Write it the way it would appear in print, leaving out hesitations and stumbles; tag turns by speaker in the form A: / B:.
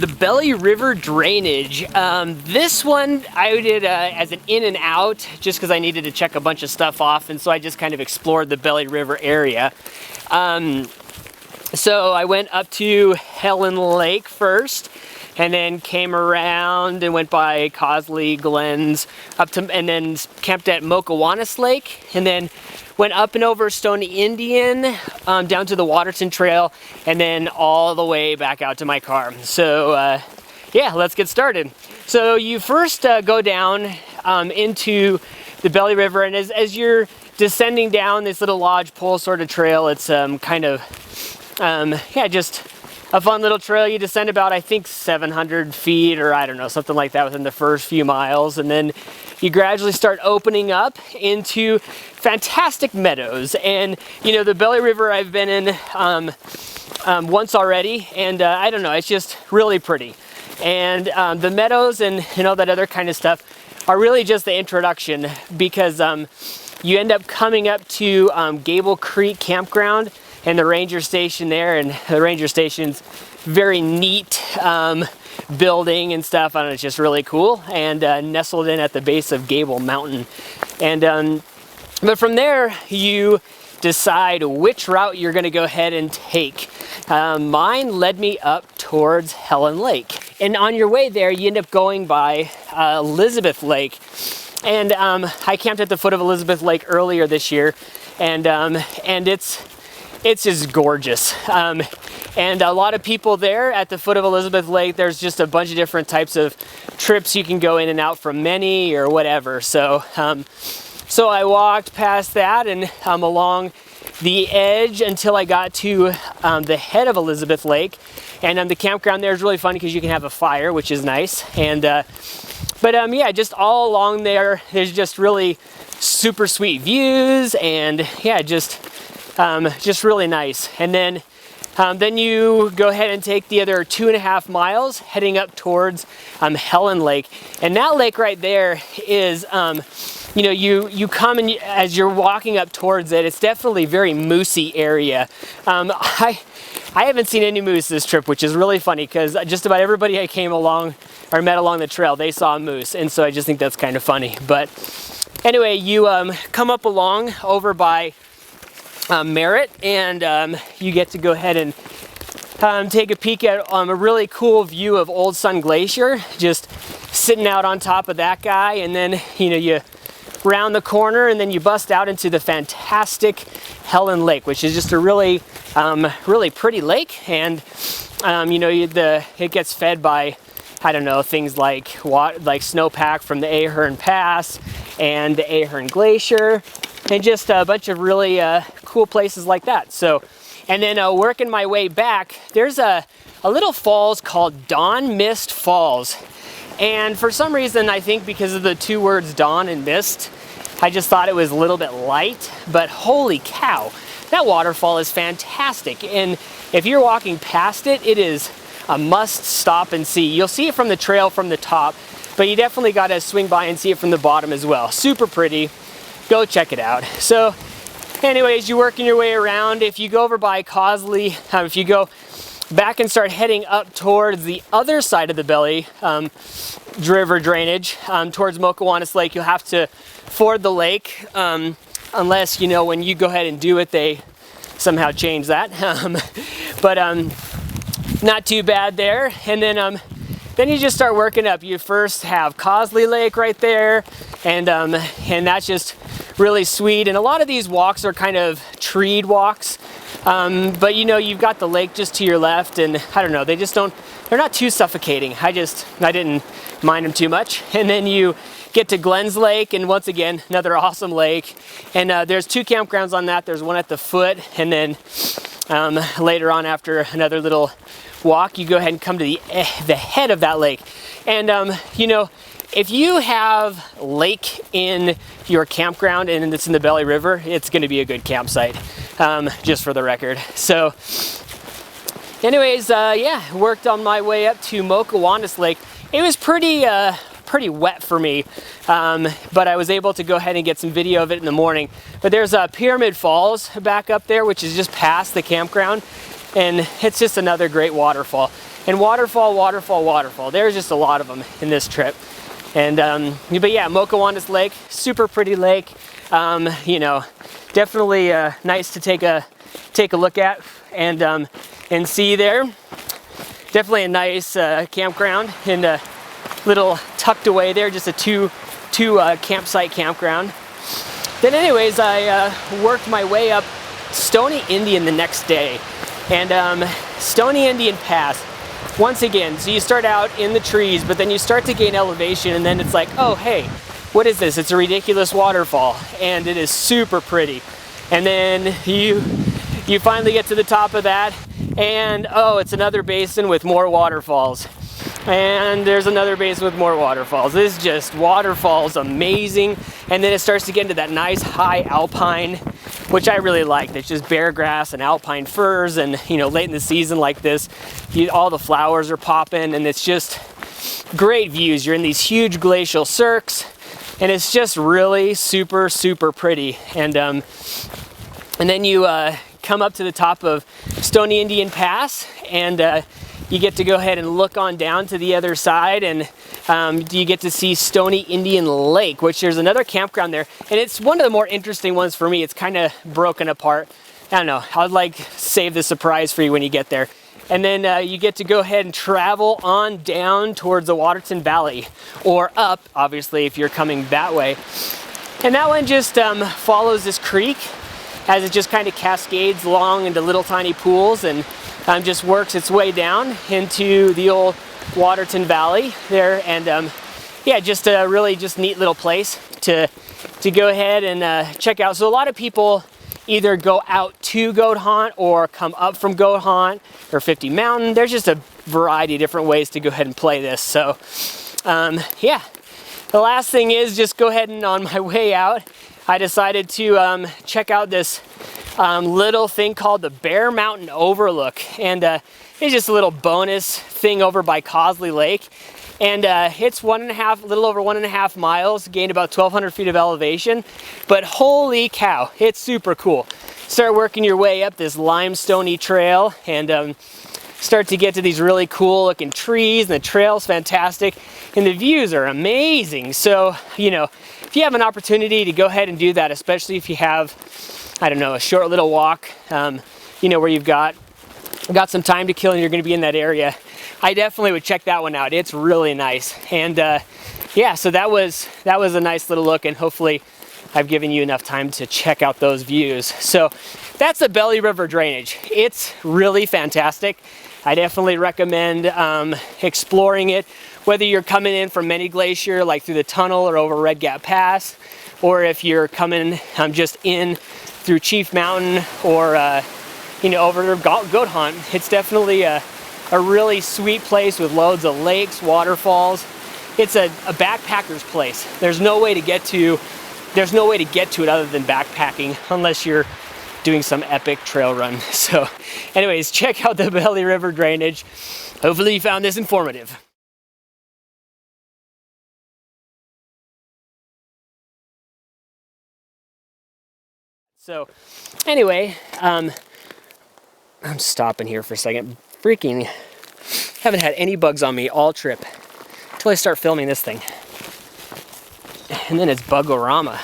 A: the Belly River drainage. This one I did as an in and out just because I needed to check a bunch of stuff off, and so I just kind of explored the Belly River area. So I went up to Helen Lake first, and then came around and went by Cosley Glens and then camped at Mokowanis Lake, and then went up and over Stoney Indian down to the Waterton Trail, and then all the way back out to my car. So yeah, let's get started. So you first go down into the Belly River, and as you're descending down this little lodgepole sort of trail, it's kind of yeah, just a fun little trail. You descend about, I think, 700 feet or I don't know, something like that within the first few miles. And then you gradually start opening up into fantastic meadows. And, you know, the Belly River I've been in once already. And I don't know, it's just really pretty. And the meadows and all that other kind of stuff are really just the introduction, because you end up coming up to Gable Creek Campground and the ranger station there, and the ranger station's very neat building and stuff. I don't know, it's just really cool, and nestled in at the base of Gable Mountain. And but from there you decide which route you're going to go ahead and take. Mine led me up towards Helen Lake, and on your way there you end up going by Elizabeth Lake. And I camped at the foot of Elizabeth Lake earlier this year, and it's just gorgeous. And a lot of people there at the foot of Elizabeth Lake. There's just a bunch of different types of trips you can go in and out from Many or whatever. So so I walked past that and along the edge until I got to the head of Elizabeth Lake. And the campground there is really fun because you can have a fire, which is nice. And but yeah, just all along there, there's just really super sweet views, and yeah, just really nice. And then you go ahead and take the other 2.5 miles heading up towards Helen Lake. And that lake right there is, you know, you come and as you're walking up towards it, it's definitely a very moosey area. I haven't seen any moose this trip, which is really funny because just about everybody I came along or met along the trail, they saw a moose, and so I just think that's kind of funny. But anyway, you come up along over by Merritt, and you get to go ahead and take a peek at a really cool view of Old Sun Glacier, just sitting out on top of that guy. And then, you know, you round the corner and then you bust out into the fantastic Helen Lake, which is just a really pretty lake. And you know, it gets fed by, I don't know, things like snowpack from the Ahern Pass and the Ahern Glacier, and just a bunch of really cool places like that. So, and then working my way back, there's a little falls called Dawn Mist Falls. And for some reason, I think because of the two words dawn and mist, I just thought it was a little bit light, but holy cow, that waterfall is fantastic. And if you're walking past it, it is a must stop and see. You'll see it from the trail from the top, but you definitely got to swing by and see it from the bottom as well. Super pretty. Go check it out. So anyways, you're working your way around. If you go over by Cosley, if you go back and start heading up towards the other side of the Belly River drainage, towards Mokowanis Lake, you'll have to ford the lake, unless, you know, when you go ahead and do it, they somehow change that. But not too bad there. And then you just start working up. You first have Cosley Lake right there, and that's just really sweet. And a lot of these walks are kind of treed walks, but you know, you've got the lake just to your left, and I don't know, they're not too suffocating. I didn't mind them too much. And then you get to Glens Lake, and once again, another awesome lake. And there's 2 campgrounds on that. There's one at the foot, and then later on, after another little walk, you go ahead and come to the head of that lake. And you know, if you have lake in your campground and it's in the Belly River, it's going to be a good campsite, just for the record. So anyways, yeah, worked on my way up to Mokowanis Lake. It was pretty wet for me, but I was able to go ahead and get some video of it in the morning. But there's Pyramid Falls back up there, which is just past the campground. and it's just another great waterfall. And waterfall, waterfall, waterfall. There's just a lot of them in this trip. And but yeah, Mokowanis Lake, super pretty lake. You know, definitely nice to take a look at and see there. Definitely a nice campground, and a little tucked away there, just a two campsite campground. Then anyways, I worked my way up Stoney Indian the next day, and Stoney Indian Pass. Once again, so you start out in the trees, but then you start to gain elevation, and then it's like, oh hey, what is this? It's a ridiculous waterfall, and it is super pretty. And then you finally get to the top of that, and oh, it's another basin with more waterfalls. And there's another basin with more waterfalls. This is just waterfalls, amazing. And then it starts to get into that nice high alpine, which I really like. It's just bare grass and alpine firs, and you know, late in the season like this, all the flowers are popping, and it's just great views. You're in these huge glacial cirques, and it's just really super, super pretty. And then you come up to the top of Stoney Indian Pass, and you get to go ahead and look on down to the other side, and you get to see Stoney Indian Lake, which there's another campground there, and it's one of the more interesting ones for me. It's kind of broken apart. I don't know, I'd like save the surprise for you when you get there. And then you get to go ahead and travel on down towards the Waterton Valley, or up, obviously, if you're coming that way. And that one just follows this creek as it just kind of cascades along into little tiny pools, and just works its way down into the old Waterton Valley there. And yeah, just a really just neat little place to go ahead and check out. So a lot of people either go out to Goat Haunt or come up from Goat Haunt or 50 Mountain. There's just a variety of different ways to go ahead and play this. So yeah, the last thing is just go ahead and on my way out, I decided to check out this little thing called the Bear Mountain Overlook, and it's just a little bonus thing over by Cosley Lake, and it's a little over 1.5 miles, gained about 1,200 feet of elevation, but holy cow, it's super cool. Start working your way up this limestoney trail, and start to get to these really cool looking trees, and the trail's fantastic, and the views are amazing. So, you know, if you have an opportunity to go ahead and do that, especially if you have, I don't know, a short little walk, you know, where you've got some time to kill and you're going to be in that area, I definitely would check that one out. It's really nice. And yeah, so that was a nice little look, and hopefully I've given you enough time to check out those views. So that's the Belly River drainage. It's really fantastic. I definitely recommend exploring it, whether you're coming in from Many Glacier, like through the tunnel or over Redgap Pass, or if you're coming just in through Chief Mountain, or you know, over Goat Haunt. It's definitely a really sweet place with loads of lakes, waterfalls. It's a backpacker's place. There's no way to get to it other than backpacking, unless you're doing some epic trail run. So anyways, check out the Belly River drainage. Hopefully you found this informative. So anyway, I'm stopping here for a second. Freaking haven't had any bugs on me all trip until I start filming this thing. And then it's Bugorama.